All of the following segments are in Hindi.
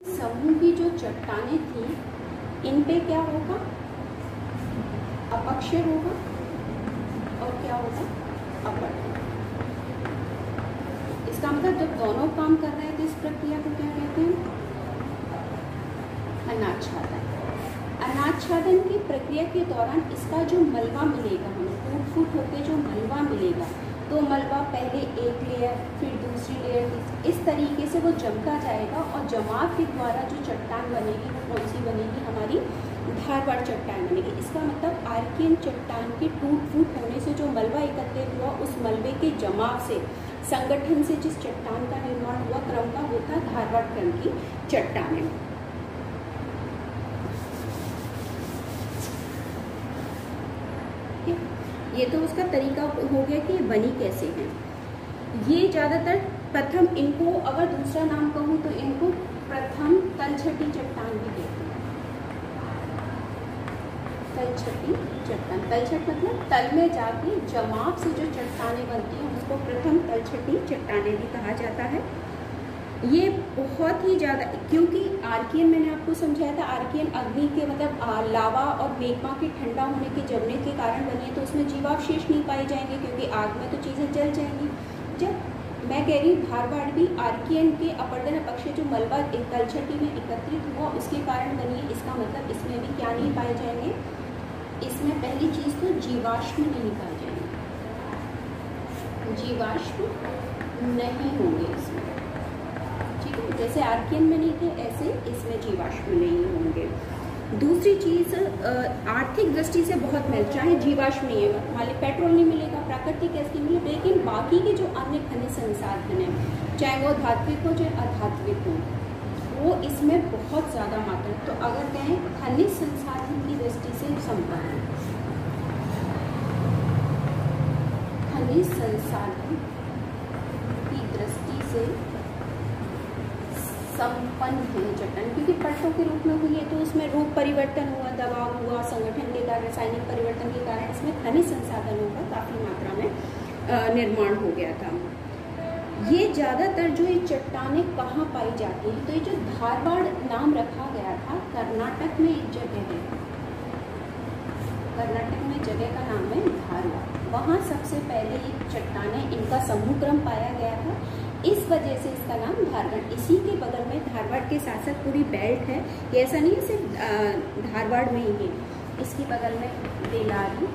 समूह की जो चट्टानें थी इन पे क्या होगा, अपक्षय होगा और क्या होगा, अपर। इसका मतलब जब दोनों काम कर रहे हैं तो इस प्रक्रिया को क्या कहते हैं, अनाच्छादन। अनाच्छादन की प्रक्रिया के दौरान इसका जो मलबा मिलेगा, हमें टूट फूट होकर जो मलबा मिलेगा, तो मलबा पहले एक लेयर फिर दूसरी लेयर, इस तरीके से वो जमता जाएगा और जमाव के द्वारा जो चट्टान बनेगी वो कौन सी बनेगी, हमारी धारवाड़ चट्टान बनेगी। इसका मतलब आर्कियन चट्टान के टूट फूट होने से जो मलबा एकत्रित हुआ, उस मलबे के जमाव से, संगठन से जिस चट्टान का निर्माण हुआ क्रम का, वो था धारवाड़ क्रम की चट्टानें। ये तो उसका तरीका हो गया कि ये बनी कैसे है। ये ज़्यादातर प्रथम, इनको अगर दूसरा नाम कहूँ तो इनको प्रथम तलछटी चट्टान भी कहते हैं। तलछटी चट्टान, तलछट मतलब तल में जाके जमाव से जो चट्टानें बनती हैं उसको प्रथम तलछटी चट्टानें भी कहा जाता है। ये बहुत ही ज़्यादा, क्योंकि आर्कियन मैंने आपको समझाया था, आर्कियन अग्नि के मतलब लावा और मेग्मा के ठंडा होने के जमने के कारण बनी है, तो उसमें जीवावशेष नहीं पाए जाएंगे क्योंकि आग में तो चीज़ें जल जाएंगी। जब मैं कह रही हूँ धारवाड़ भी आर्कियन के अपर्दन अपक्षय जो मलबा एक तलछटी में एकत्रित हुआ उसके कारण बनी है, इसका मतलब इसमें भी क्या नहीं पाए जाएंगे, इसमें पहली चीज़ तो जीवाश्म नहीं पाए जाएंगे, जीवाश्म नहीं होंगे इसमें, जैसे आर्कियन में नहीं थे ऐसे इसमें जीवाश्म नहीं होंगे। दूसरी चीज़, आर्थिक दृष्टि से बहुत मिल, चाहे जीवाश्म नहीं है, मान ली पेट्रोल नहीं मिलेगा, प्राकृतिक गैस नहीं मिलेगा, लेकिन बाकी के जो अन्य खनिज संसाधन हैं, चाहे वो धात्विक हो चाहे अधात्विक हो, वो इसमें बहुत ज़्यादा मात्रा। तो अगर कहें खनिज संसाधन की दृष्टि से संपन्न, खनिज संसाधन की दृष्टि से संपन्न है चट्टान, क्योंकि परतों के रूप में हुई है तो उसमें रूप परिवर्तन हुआ, दबाव हुआ, संगठन के कारण, रासायनिक परिवर्तन के कारण इसमें खनिज संसाधनों का काफ़ी मात्रा में निर्माण हो गया था। ये ज़्यादातर जो ये चट्टानें कहाँ पाई जाती हैं, तो ये जो धारवाड़ नाम रखा गया था, कर्नाटक में एक जगह है, कर्नाटक में जगह का नाम है धारवाड़, वहाँ सबसे पहले ये चट्टानें, इनका समूह क्रम पाया गया था, इस वजह से इसका नाम धारवाड़। इसी के बगल में धारवाड़ के साथ साथ पूरी बेल्ट है, ये ऐसा नहीं है सिर्फ धारवाड़ में ही है, इसके बगल में बेलारी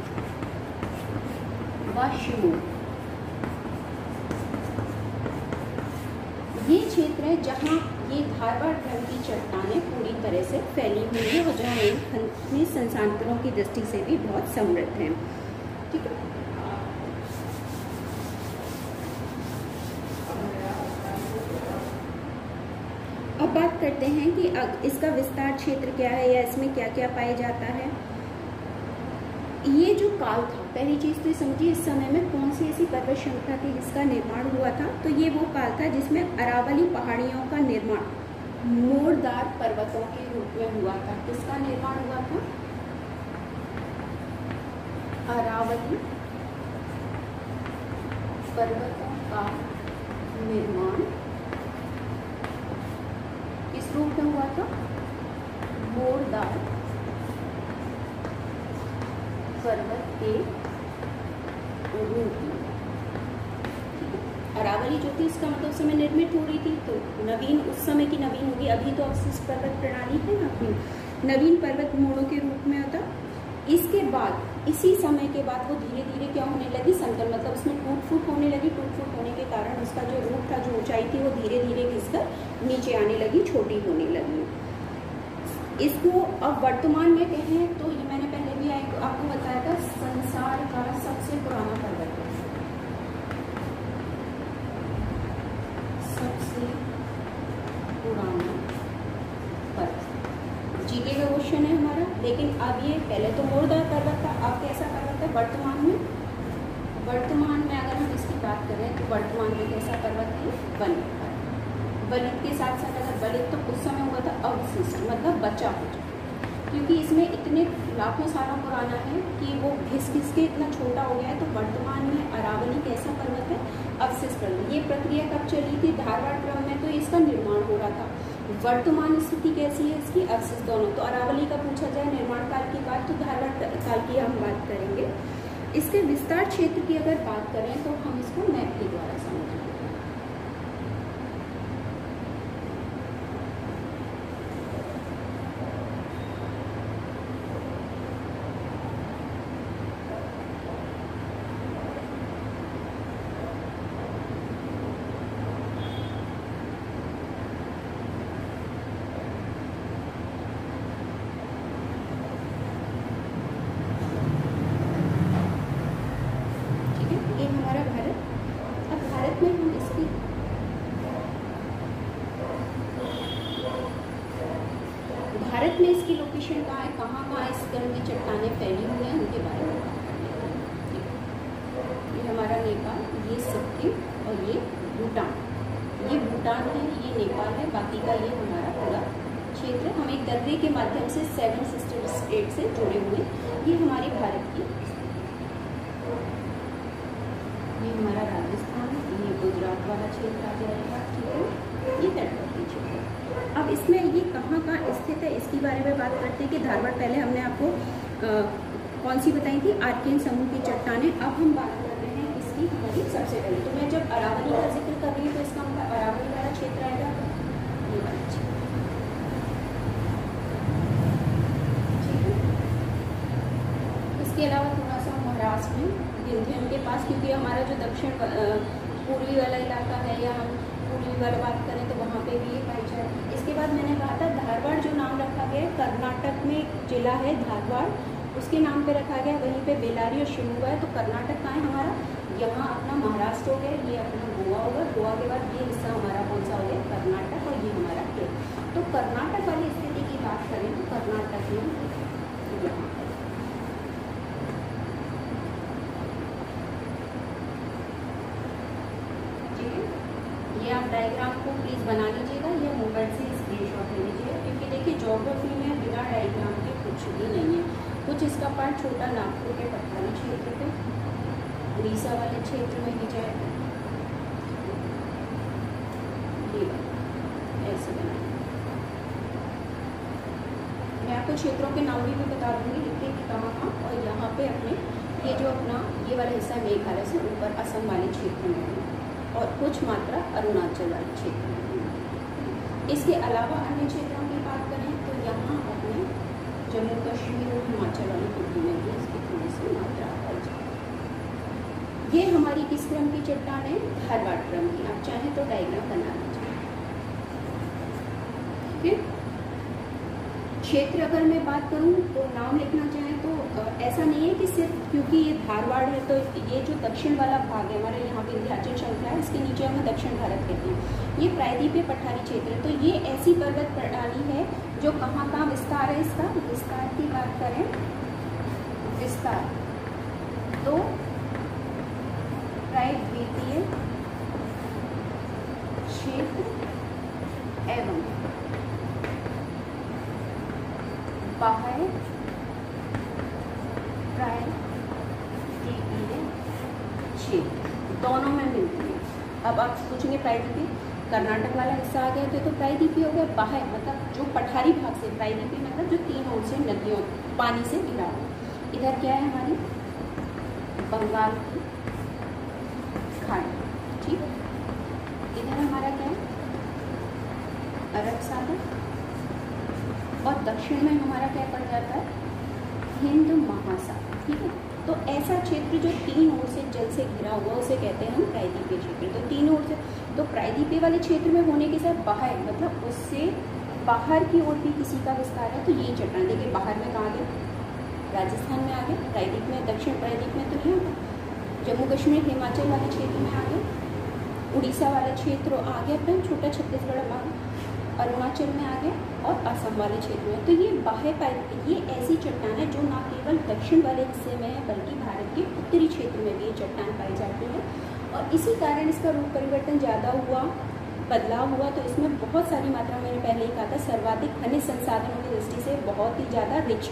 व शिमोगा, ये क्षेत्र है जहाँ ये धारवाड़ क्रम की चट्टानें पूरी तरह से फैली हुई है और जहाँ खनिज संसाधनों की दृष्टि से भी बहुत समृद्ध है। ठीक है, अब बात करते हैं कि इसका विस्तार क्षेत्र क्या है या इसमें क्या क्या पाया जाता है। ये जो काल था, पहली चीज तो समझिए इस समय में कौन सी ऐसी पर्वत श्रृंखला थी जिसका निर्माण हुआ था, तो ये वो काल था जिसमें अरावली पहाड़ियों का निर्माण मोड़दार पर्वतों के रूप में हुआ था। किसका निर्माण हुआ था, अरावली पर्वतों का निर्माण किस रूप में हुआ था, मोड़दार पर्वत के रूप में। अरावली जो थी इसका मतलब उस समय निर्मित हो रही थी, तो नवीन, उस समय की नवीन होगी, अभी तो अवशिष्ट पर्वत प्रणाली है ना अपनी, नवीन पर्वत मोड़ों के रूप में होता। इसके बाद इसी समय के बाद वो धीरे धीरे क्या होने लगी, समतल, मतलब उसमें टूट फूट होने लगी, टूट फूट होने के कारण उसका जो रूप था, जो ऊंचाई थी, वो धीरे धीरे घिसकर नीचे आने लगी, छोटी होने लगी। इसको अब वर्तमान में कहें तो ये मैंने पहले भी आपको बताया था, संसार का सबसे पुराना पर्वत है, सबसे पुराना पर्वत। जीके का क्वेश्चन है हमारा, लेकिन अब ये पहले तो मोड़दार पर्वत था, अब कैसा पर्वत है वर्तमान में, वर्तमान में अगर हम इसकी बात करें तो वर्तमान में कैसा पर्वत है, वलित। वलित के साथ साथ अगर वलित तो उस समय हुआ था अवशिष्ट, मतलब बचा हो जाए, क्योंकि इसमें इतने लाखों सालों पुराना है कि वो घिस घिस के इतना छोटा हो गया है। तो वर्तमान में अरावली कैसा पर्वत है, अवशिष्ट पर्वत। ये प्रक्रिया कब चली थी, धारवाड़ क्रम में तो इसका निर्माण हो रहा था। वर्तमान स्थिति कैसी है इसकी, अवशिष्ट दोनों। तो अरावली का पूछा जाए निर्माण काल की बात, तो धारवाड़ काल की हम बात करेंगे। इसके विस्तार क्षेत्र की अगर बात करें तो हम इसको मैप के द्वारा समझेंगे। भारत में इसकी लोकेशन कहाँ है, कहाँ इस तरह की चट्टानें फैली हुई हैं, उनके बारे में। ये हमारा नेपाल, ये सिक्किम और ये भूटान। ये भूटान है, ये नेपाल है, बाकी का ये हमारा पूरा क्षेत्र। हम एक दर्रे के माध्यम से 7 सिस्टर स्टेट से जुड़े हुए। ये हमारे भारत की, ये हमारा राजस्थान, ये गुजरात वाला क्षेत्र आ जाएगा, ठीक है, ये तटवर्ती क्षेत्र। अब इसमें ये कहाँ स्थित है इसके बारे में बात करते हैं कि धारवाड़, पहले हमने आपको कौन सी बताई थी, आर्कियन समूह की चट्टानें। अब हम बात कर रहे हैं इसकी हमारी सबसे पहले, तो मैं जब अरावली का जिक्र कर रही हूँ तो इसका मतलब अरावली वाला क्षेत्र आएगा, ये वाला क्षेत्र, ठीक है। इसके अलावा थोड़ा सा महाराष्ट्र में विंध्य के पास, क्योंकि हमारा जो दक्षिण पूर्वी वाला इलाका है, या हम पूर्वी वाला बात करें तो वहाँ पे भी ये पाई जाए। इसके बाद मैंने कहा था धारवाड़ जो नाम रखा गया है, कर्नाटक में एक जिला है धारवाड़, उसके नाम पे रखा गया। वहीं पे बेलारी और शिमोगा है। तो कर्नाटक कहाँ है हमारा, यहाँ अपना महाराष्ट्र हो गया, ये अपना गोवा होगा, गोवा के बाद ये हिस्सा हमारा कौन सा हो गया, कर्नाटक, और ये हमारा केरल। तो कर्नाटक वाली स्थिति की बात करें तो कर्नाटक में यहाँ ये आप डायग्राम को प्लीज़ बना लीजिएगा, ये मोबाइल से स्क्रीनशॉट ले लीजिएगा, क्योंकि देखिए ज्योग्राफी में बिना डायग्राम के कुछ भी नहीं है। कुछ इसका पार्ट छोटा नागपुर के पठारी क्षेत्र पे, उड़ीसा वाले क्षेत्र में भी जाएगा, ये ऐसे बनाए। मैं आपको क्षेत्रों के नाम भी बता दूंगी, लिखते कि कहाँ कहाँ, और यहाँ पे अपने ये जो अपना ये वाला हिस्सा मेघालय से ऊपर असम वाले क्षेत्र में है, और कुछ मात्रा अरुणाचल वाले क्षेत्र में। इसके अलावा अन्य क्षेत्रों की बात करें तो यहाँ अपने जम्मू कश्मीर और हिमाचल वाली कुटी में भी इसकी थोड़ी सी मात्रा बढ़ जाए। ये हमारी किस क्रम की चट्टान है, धारवाड़ क्रम की। आप चाहें तो डायग्राम बना लीजिए, ठीक है। क्षेत्र अगर मैं बात करूं तो नाम लिखना चाहें तो ऐसा नहीं है कि सिर्फ क्योंकि ये धारवाड़ है तो ये जो दक्षिण वाला भाग है हमारे यहाँ विंध्याचल श्रृंखला है, इसके नीचे हम दक्षिण भारत कहते हैं। ये प्रायद्वीपीय पठारी क्षेत्र है, तो ये ऐसी पर्वत प्रणाली है जो कहाँ कहाँ विस्तार है। इसका विस्तार की बात करें, विस्तार तो प्रायद्वीपीय क्षेत्र एवं बाह्य प्रायद्वीपीय क्षेत्र दोनों में मिलती है। अब आप पूछेंगे प्रायद्वीपीय कर्नाटक वाला हिस्सा आ गया तो प्रायद्वीपीय हो गया। बाह्य मतलब जो पठारी भाग से, प्रायद्वीपीय मतलब जो 3 ओर से नदियों पानी से घिरा हुआ। इधर क्या है हमारी बंगाल की खाड़ी, ठीक है। इधर हमारा क्या है अरब सागर, और दक्षिण में हमारा क्या पड़ जाता है हिंद महासागर, ठीक है। तो ऐसा क्षेत्र जो 3 ओर से जल से घिरा हुआ उसे कहते हैं हम प्रायद्वीपीय क्षेत्र। तो 3 ओर से, तो प्रायद्वीपीय वाले क्षेत्र में होने के साथ बाहर मतलब उससे बाहर की ओर भी किसी का विस्तार है तो ये चट्टान देखिए बाहर में कहाँ गए, राजस्थान में आ गए, प्रायद्वीप में, दक्षिण प्रायद्वीप में तो नहीं होगा, जम्मू कश्मीर हिमाचल वाले क्षेत्र में आ गए, उड़ीसा वाला क्षेत्र आ गया, अपना छोटा छत्तीसगढ़ भाग, अरुणाचल में आ गए, और असम वाले क्षेत्र में। तो ये बाह्य ये ऐसी चट्टान है जो न केवल दक्षिण वाले हिस्से में है बल्कि भारत के उत्तरी क्षेत्र में भी ये चट्टान पाई जाती है। और इसी कारण इसका रूप परिवर्तन ज़्यादा हुआ, बदलाव हुआ। तो इसमें बहुत सारी मात्रा, मैंने पहले ही कहा था, सर्वाधिक खनिज संसाधनों की दृष्टि से बहुत ही ज़्यादा रिच।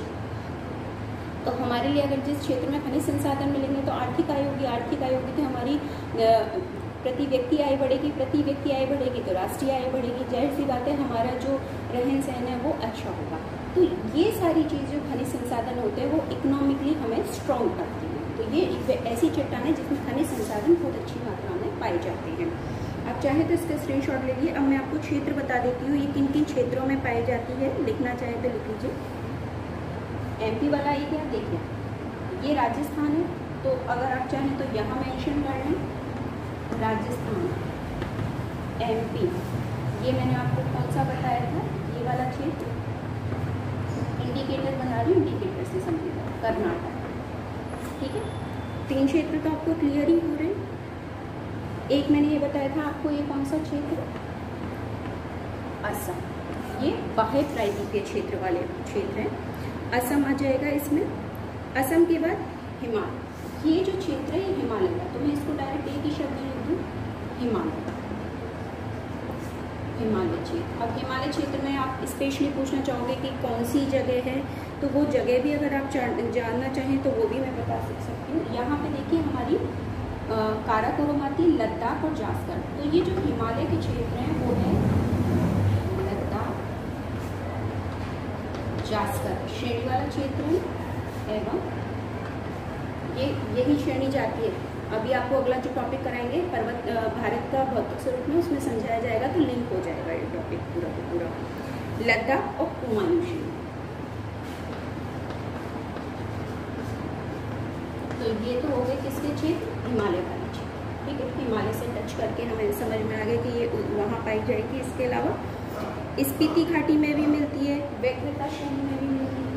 तो हमारे लिए अगर जिस क्षेत्र में खनिज संसाधन मिलेंगे तो आर्थिक आयोग की तो हमारी प्रति व्यक्ति आय बढ़ेगी, प्रति व्यक्ति आय बढ़ेगी तो राष्ट्रीय आय बढ़ेगी, जाहिर सी बात है हमारा जो रहन सहन है वो अच्छा होगा। तो ये सारी चीज़ जो खनिज संसाधन होते हैं वो इकोनॉमिकली हमें स्ट्रॉन्ग करती हैं। तो ये एक ऐसी चट्टान है जिसमें खनिज संसाधन बहुत अच्छी मात्रा में पाए जाते हैं। आप चाहें तो इसका स्क्रीनशॉट ले लीजिए। अब मैं आपको क्षेत्र बता देती हूँ ये किन किन क्षेत्रों में पाई जाती है, लिखना चाहे तो लिख लीजिए। MP वाला ये क्या देखिए, ये राजस्थान है, तो अगर आप चाहें तो यहाँ मेंशन कर लें राजस्थान, MP। ये मैंने आपको कौन सा बताया था, ये वाला क्षेत्र, इंडिकेटर बना रही हूँ, इंडिकेटर से समझिएगा, कर्नाटक। ठीक है, 3 क्षेत्र तो आपको क्लियर ही हो रहे हैं। एक मैंने ये बताया था आपको, ये कौन सा क्षेत्र, असम। ये बाह्य प्रायद्वीपीय क्षेत्र वाले क्षेत्र हैं, असम आ जाएगा इसमें। असम के बाद हिमालय, ये जो क्षेत्र है ये हिमालय का, तो मैं इसको डायरेक्ट एक ही शब्द में लिख दूँ, हिमालय। हिमालय क्षेत्र। अब हिमालय क्षेत्र में आप स्पेशली पूछना चाहोगे कि कौन सी जगह है, तो वो जगह भी अगर आप जानना चाहें तो वो भी मैं बता सकती हूँ। यहाँ पे देखिए हमारी काराकोरम, लद्दाख और जास्कर। तो ये जो हिमालय के क्षेत्र हैं वो है लद्दाख, जास्कर श्रेणी वाला क्षेत्र है, एवं यही श्रेणी जाती है। अभी आपको अगला जो टॉपिक कराएंगे पर्वत भारत का भौतिक स्वरूप में, उसमें समझाया जाएगा, तो लिंक हो जाएगा ये टॉपिक पूरा का पूरा। लद्दाख और कुमायूं श्रेणी, तो ये तो हो गए किसके क्षेत्र, हिमालय वाले क्षेत्र। ठीक है, हिमालय से टच करके हमें समझ में आ गया कि ये वहाँ पाई जाएगी। इसके अलावा स्पीति घाटी में भी मिलती है, वैकृता श्रेणी में भी मिलती है।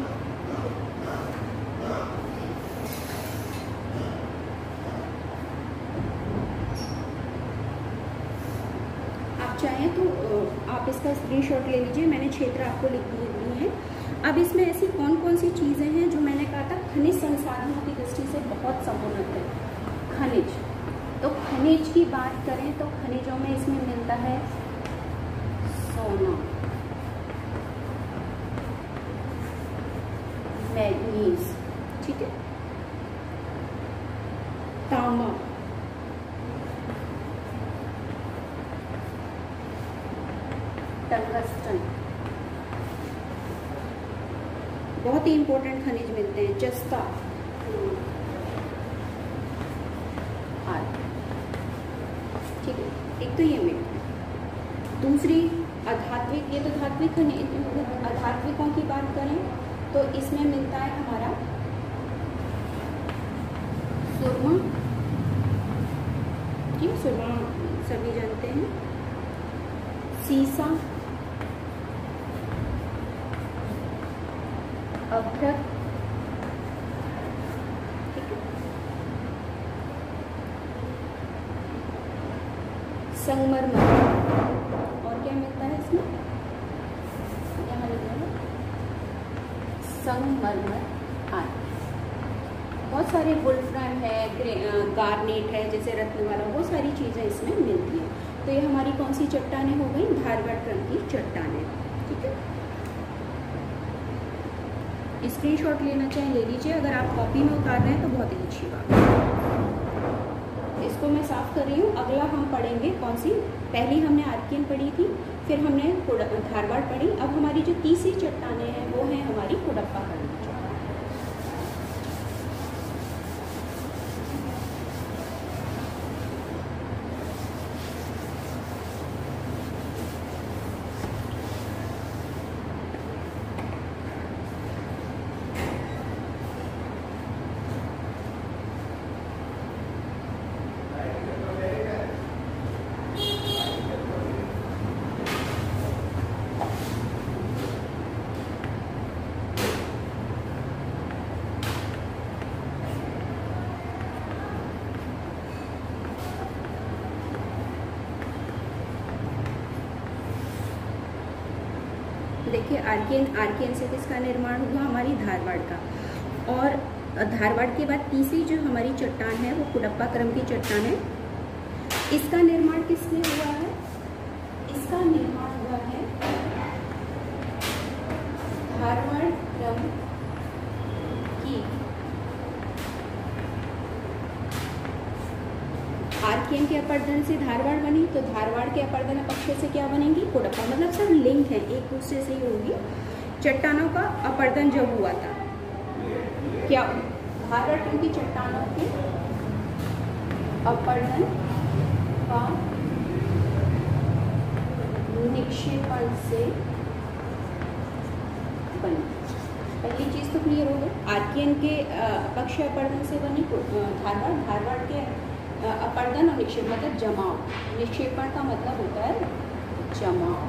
आप चाहें तो आप इसका स्क्रीनशॉट ले लीजिए, मैंने क्षेत्र आपको लिख दिए हैं। अब इसमें ऐसी कौन कौन सी चीज़ें हैं जो मैंने कहा था खनिज संसाधनों की दृष्टि से बहुत समुन्नत है। खनिज, तो खनिज की बात करें तो खनिजों में इसमें मिलता है सोना, मैग्नीज, ठीक है, तांबा, टंगस्टन, बहुत ही इंपॉर्टेंट खनिज मिलते हैं, जस्ता आदि। ठीक है, एक तो ये मिलता है। दूसरी अधात्विक, ये तो धात्विक खनिज। अधात्विकों की बात करें तो इसमें मिलता है हमारा सुरमा, ठीक, सुरमा सभी जानते हैं, सीसा, अभ्रक, ठीक है, संगमरमर, और क्या मिलता है इसमें, यहाँ लिखा है संगमरमर आदि। बहुत सारे वुल्फ्राम है, गार्नेट है, जैसे रत्नवाला, वो सारी चीज़ें इसमें मिलती हैं। तो ये हमारी कौन सी चट्टानें हो गई, धारवाड़ क्रम की चट्टानें। ठीक है, स्क्रीनशॉट लेना चाहे ले लीजिए, अगर आप कॉपी में उतार रहे हैं तो बहुत ही अच्छी बात है। इसको मैं साफ कर रही हूँ। अगला हम पढ़ेंगे कौन सी, पहली हमने आर्कियन पढ़ी थी, फिर हमने धारवाड़ पढ़ी। अब हमारी जो तीसरी चट्टानें हैं वो हैं हमारी कुडप्पा क्रम की चट्टानें। देखिए आर्कियन से किसका निर्माण हुआ, हमारी धारवाड़ का। और धारवाड़ के बाद तीसरी जो हमारी चट्टान है वो कुडप्पा क्रम की चट्टान है। इसका निर्माण किसने हुआ है, इसका निर्माण हुआ है धारवाड़ क्रम की आर्कियन के अपर्दन से धारवाड़ बनी, तो धारवाड़ के अपर्दन पक्ष से क्या बनेंगी? कुडप्पा। मतलब सब लिंक है, एक दूसरे से ही होगी। चट्टानों का अपर्दन जब हुआ था क्या? धारवाड़ की चट्टानों के अपर्दन का निक्षेपण से बनी। पहली चीज तो क्लियर हो गई। आर्कियन के अपक्ष अपर्दन से बनी धारवाड़। धारवाड़ के अपर्दन और निक्षेप मतलब जमाव। निक्षेपण का मतलब होता है जमाव।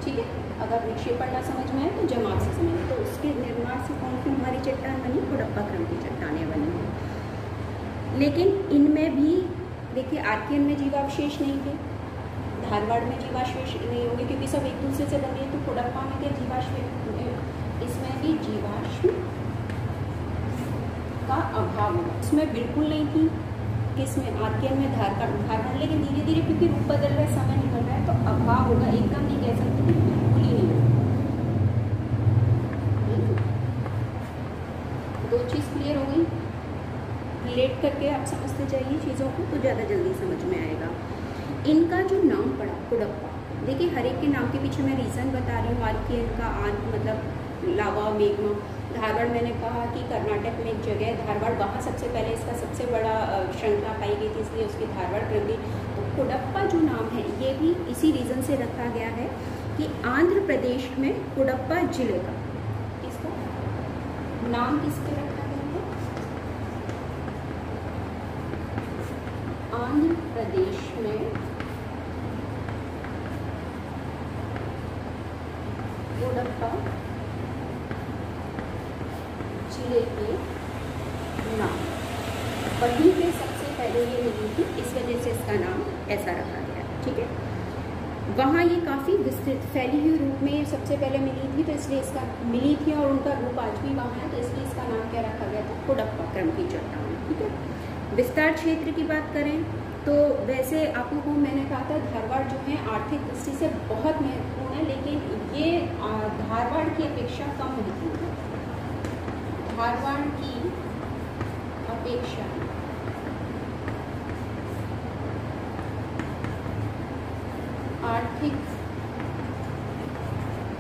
ठीक है, अगर निक्षेपण ना समझ में आए तो जमाव से समझ। तो उसके निर्माण से कौन सी हमारी चट्टान बनी? कुडप्पा क्रम की चट्टानें बनी हैं। लेकिन इनमें भी देखिए, आर्कियन में जीवावशेष नहीं थे, धारवाड़ में जीवावशेष नहीं होंगे क्योंकि सब एक दूसरे से बने। तो कुडप्पा में क्या जीवावशेष? इसमें भी जीवाश्म का अभाव होगा। इसमें बिल्कुल नहीं थी, किसमें? आर्कियन में धारवाड़। लेकिन धीरे धीरे क्योंकि रूप बदल रहा है, समय निकल रहा है, तो अभाव होगा। एकदम नहीं कह सकते कि बिल्कुल ही नहीं। दो चीज क्लियर हो गई। रिलेट करके आप समझते जाइए चीज़ों को तो ज़्यादा जल्दी समझ में आएगा। इनका जो नाम पड़ा कुडप्पा, देखिए हर एक के नाम के पीछे मैं रीज़न बता रही हूँ। आर्कियन का आंत मतलब लावा मेग्मा। धारवाड़ मैंने कहा कि कर्नाटक में एक जगह है धारवाड़, वहाँ सबसे पहले इसका सबसे बड़ा श्रृंखला पाई गई थी, इसलिए उसकी धारवाड़ क्रम। तो कुडप्पा जो नाम है ये भी इसी रीज़न से रखा गया है कि आंध्र प्रदेश में कुडप्पा जिले का इसका नाम किसके रखा गया है? आंध्र प्रदेश में कुडप्पा जिले के नाम, वहीं पे सबसे पहले ये मिली थी, इस वजह से इसका नाम ऐसा रखा गया है। ठीक है, वहाँ ये काफ़ी विस्तृत फैली हुई रूप में सबसे पहले मिली थी, तो इसलिए इसका मिली थी और उनका रूप आज भी वहाँ है, तो इसलिए इसका नाम क्या रखा गया था? कुडप्पा क्रम की चट्टान। ठीक है, विस्तार क्षेत्र की बात करें तो वैसे आप लोगों को मैंने कहा था धारवाड़ जो है आर्थिक दृष्टि से बहुत महत्वपूर्ण है, लेकिन ये धारवाड़ की अपेक्षा कम महत्वपूर्ण है। धारवाड़ की अपेक्षा आर्थिक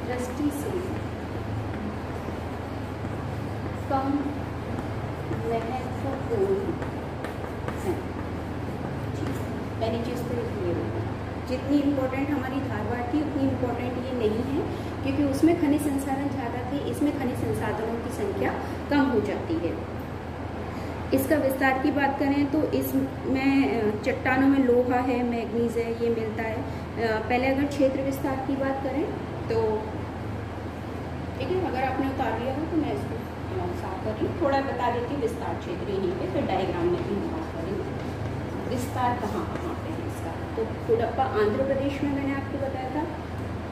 दृष्टि से कम महत्वपूर्ण है। पहली चीज़ तो ये होगी, जितनी इम्पोर्टेंट हमारी धारवाड़ थी उतनी इम्पोर्टेंट ये नहीं है, क्योंकि उसमें खनिज संसाधन ज़्यादा थे, इसमें खनिज संसाधनों की संख्या कम हो जाती है। इसका विस्तार की बात करें तो इसमें चट्टानों में लोहा है, मैग्नीज है, ये मिलता है। पहले अगर क्षेत्र विस्तार की बात करें तो ठीक है, अगर आपने उतार लिया हो तो मैं इसको साफ कर लूँ, थोड़ा बता देती हूँ विस्तार क्षेत्र यहीं पे, फिर डायग्राम में भी हम बात करेंगे विस्तार कहाँ कहाँ पे है इसका। तो कुडप्पा आंध्र प्रदेश में मैंने आपको बताया था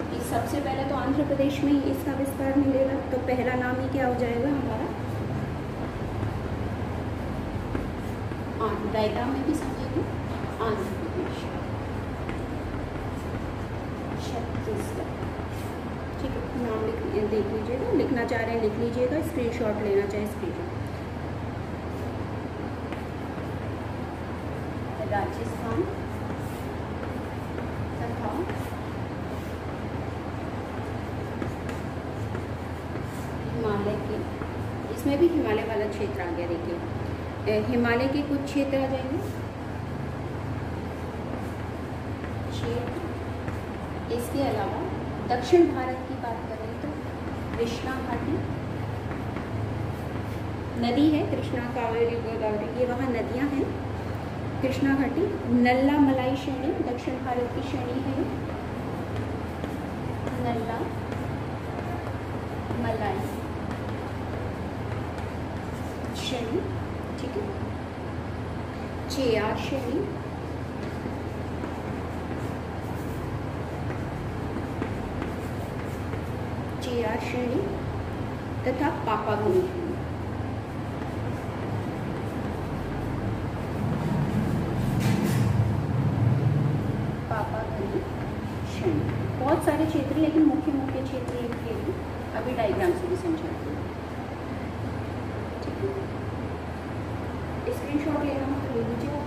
कि सबसे पहले तो आंध्र प्रदेश में ही इसका विस्तार मिलेगा, तो पहला नाम ही क्या हो जाएगा हमारा? डायग्राम में भी समझेंगे, आंध्र प्रदेश, छत्तीसगढ़। ठीक है, नाम देख लीजिएगा, लिखना चाह रहे हैं लिख लीजिएगा, स्क्रीनशॉट लेना चाहे स्क्रीनशॉट। राजस्थान तथा हिमालय के, इसमें भी हिमालय वाला क्षेत्र आ गया। देखिए हिमालय के कुछ क्षेत्र आ जाएंगे, क्षेत्र। इसके अलावा दक्षिण भारत की बात करें तो कृष्णा घाटी नदी है, कृष्णा कावेरी गोदावरी, ये वहाँ नदियाँ हैं। कृष्णा घाटी, नल्ला मलाई श्रेणी, दक्षिण भारत की श्रेणी है, नल्ला मलाई श्रेणी। ठीक है, चेयार श्रेणी, चेयार श्रेणी तथा पापागुनी श्रेणी। बहुत सारे क्षेत्र, लेकिन मुख्य मुख्य क्षेत्र लिख के अभी डायग्राम से भी समझाती हूँ। ठीक है, स्क्रीनशॉट लेना हो तो ले लीजिए।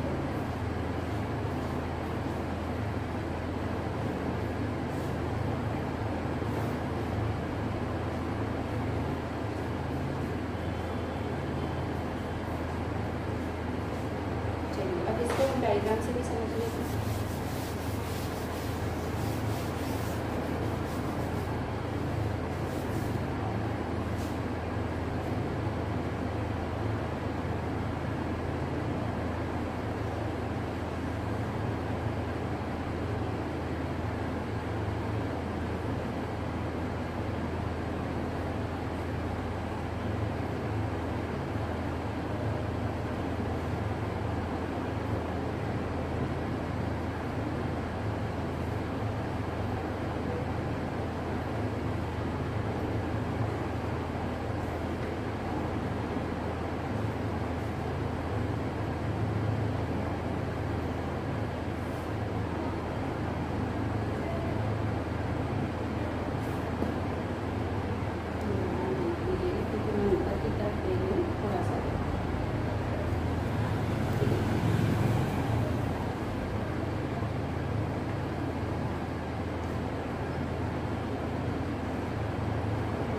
डायग्राम से भी समझ लेते हैं।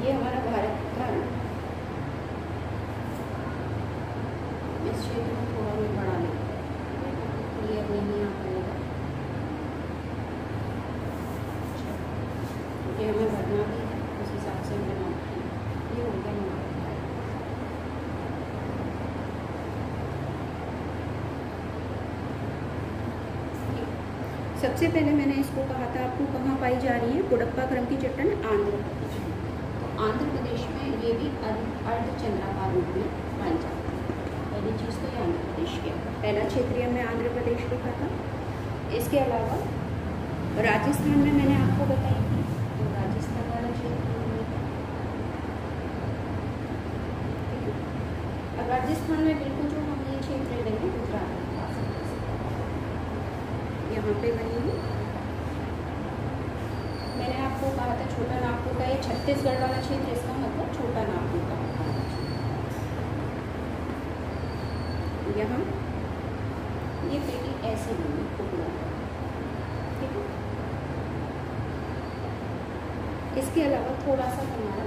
ये हमारा भारत का इस क्षेत्र को थोड़ा मैं बढ़ा लेते हैं, क्लियर नहीं आ पाएगा क्योंकि हमें भरना भी है, उस हिसाब से हमने नोट किया। ये हो गया हमारा भारत। सबसे पहले मैंने इसको कहा था आपको कहाँ पाई जा रही है, कुडप्पा क्रम की चट्टान आंध्र प्रदेश में। तो आंध्र प्रदेश में ये भी अर्धचंद्राकार रूप में पाई जाती है। पहली चीज़ तो ये आंध्र प्रदेश की पहला क्षेत्रीय में आंध्र प्रदेश लिखा था। इसके अलावा राजस्थान में मैंने आपको बताई थी, तो राजस्थान वाला क्षेत्र अब राजस्थान में बिल्कुल जो हम ये क्षेत्र लेंगे गुजरात के पास यहाँ पे बनी हुई। मैंने आपको कहा था छोटा नागपुर का ये छत्तीसगढ़ वाला क्षेत्र, इसका मतलब छोटा नागपुर का यहाँ ये पेटी ऐसे बनी टुकड़ा, ठीक है। इसके अलावा थोड़ा सा हमारा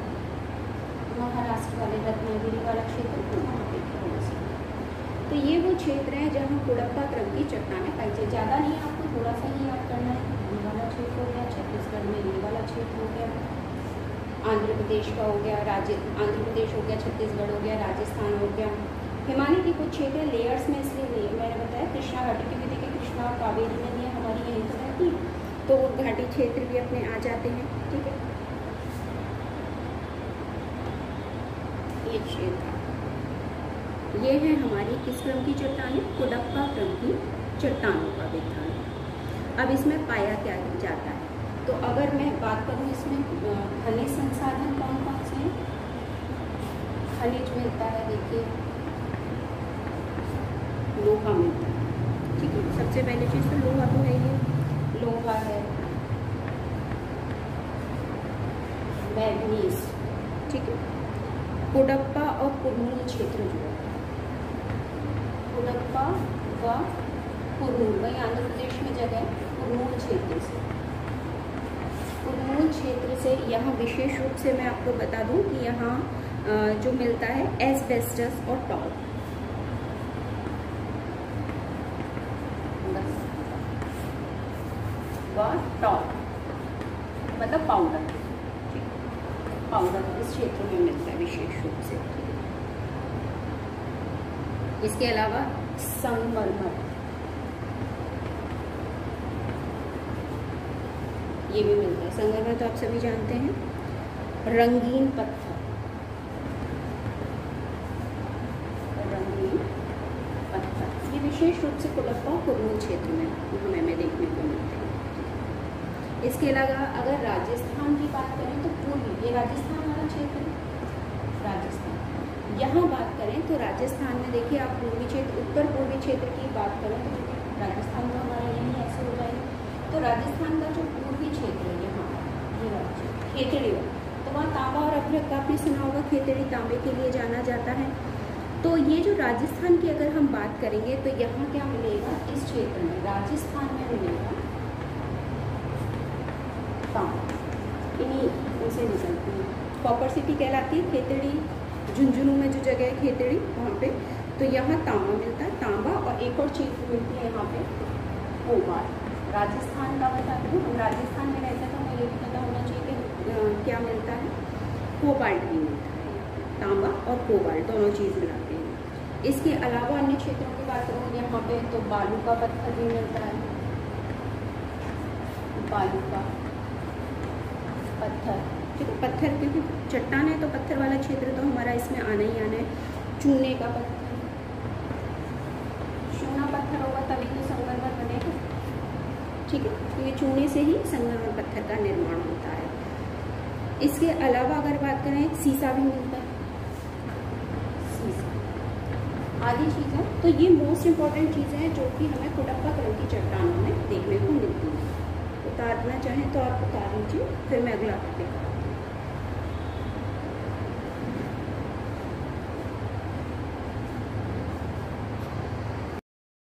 महाराष्ट्र वाले रत्नागिरी वाला क्षेत्र तो वहाँ पे थोड़ा सा, तो ये वो क्षेत्र है जहाँ कुडप्पा क्रम की चट्टानें पाई जाए। ज़्यादा नहीं, आपको थोड़ा सा ही याद करना है। ये वाला क्षेत्र हो गया, छत्तीसगढ़ में ये वाला क्षेत्र हो गया, आंध्र प्रदेश का हो गया, आंध्र प्रदेश हो गया, छत्तीसगढ़ हो गया, राजस्थान हो गया। हिमालय के कुछ क्षेत्र लेयर्स में इसलिए मैंने बताया कृष्णा घाटी की भी देखिए, कृष्णा और कावेरी नदियाँ हमारी यहीं तो रहती हैं, तो वो घाटी क्षेत्र भी अपने आ जाते हैं, ठीक है। ये क्षेत्र ये है हमारी किस क्रम की चट्टानें, कुडप्पा क्रम की चट्टानों का विज्ञान। अब इसमें पाया क्या जाता है, तो अगर मैं बात करूँ इसमें खनिज संसाधन कौन कौन से हैं। खनिज मिलता है, देखिए लोहा मिलता है, ठीक है। सबसे पहले चीज़ तो लोहा तो है, ये लोहा है, मैग्नीज, ठीक है। कुडप्पा और कुरनूल क्षेत्र जो है, कुडप्पा व कुरनूल वही आंध्र प्रदेश में जगह है, कुरनूल क्षेत्र से, कुरनूल क्षेत्र से यहाँ विशेष रूप से मैं आपको बता दूं कि यहाँ जो मिलता है एस्बेस्टस और टॉल, टॉल मतलब पाउडर, पाउडर इस क्षेत्र में मिलता है विशेष रूप से। इसके अलावा संगमरमर ये भी मिलता है। संगमरमर तो आप सभी जानते हैं। रंगीन पत्थर, रंगीन पत्थर ये विशेष रूप से कुडप्पा कुरनूल क्षेत्र में हमें देखने को मिलते हैं। इसके अलावा अगर राजस्थान की बात करें तो पूर्वी, ये राजस्थान वाला क्षेत्र है, राजस्थान यहाँ बात करें तो राजस्थान में देखिए आप पूर्वी क्षेत्र, उत्तर पूर्वी क्षेत्र की बात करें तो राजस्थान तो हमारा यही ऐसे हो जाएगा। तो राजस्थान का जो पूर्वी क्षेत्र है यहाँ ये राज्य खेतड़ी है, तो वहाँ तांबा और अभ्रक का आपने सुना होगा, खेतड़ी तांबे के लिए जाना जाता है। तो ये जो राजस्थान की अगर हम बात करेंगे तो यहाँ क्या मिलेगा, इस क्षेत्र में राजस्थान में मिलेगा इन्हीं उनसे निकलती है। कॉपर सिटी कहलाती है खेतड़ी, झुंझुनू में जो जगह है खेतड़ी वहाँ पे, तो यहाँ तांबा मिलता है, तांबा, और एक और चीज़ मिलती है यहाँ पे कोबाल्ट। राजस्थान का बताती हूँ, हम राजस्थान में रहते हैं तो हमें ये भी पता होना चाहिए कि क्या मिलता है, कोबाल्ट भी मिलता है, तांबा और कोबाल्ट दोनों चीज़ मिलाते हैं। इसके अलावा अन्य क्षेत्रों की बात करूँ यहाँ पे तो बालू का पत्थर भी मिलता है, बालू का पत्थर, ठीक है, पत्थर क्योंकि चट्टान है तो पत्थर वाला क्षेत्र तो हमारा इसमें आना ही आना है। चूने का पत्थर, चूना पत्थर होगा तभी तो संगमरमर बनेगा, ठीक है, तो ये चूने से ही संगमरमर पत्थर का निर्माण होता है। इसके अलावा अगर बात करें सीसा भी मिलता है, सीसा आदि चीज़ें, तो ये मोस्ट इम्पॉर्टेंट चीज़ें हैं जो कि हमें कुडप्पा क्रम की चट्टानों में देखने को मिलती हैं। उतारना चाहें तो आप उतार लीजिए, फिर मैं अगला टॉपिक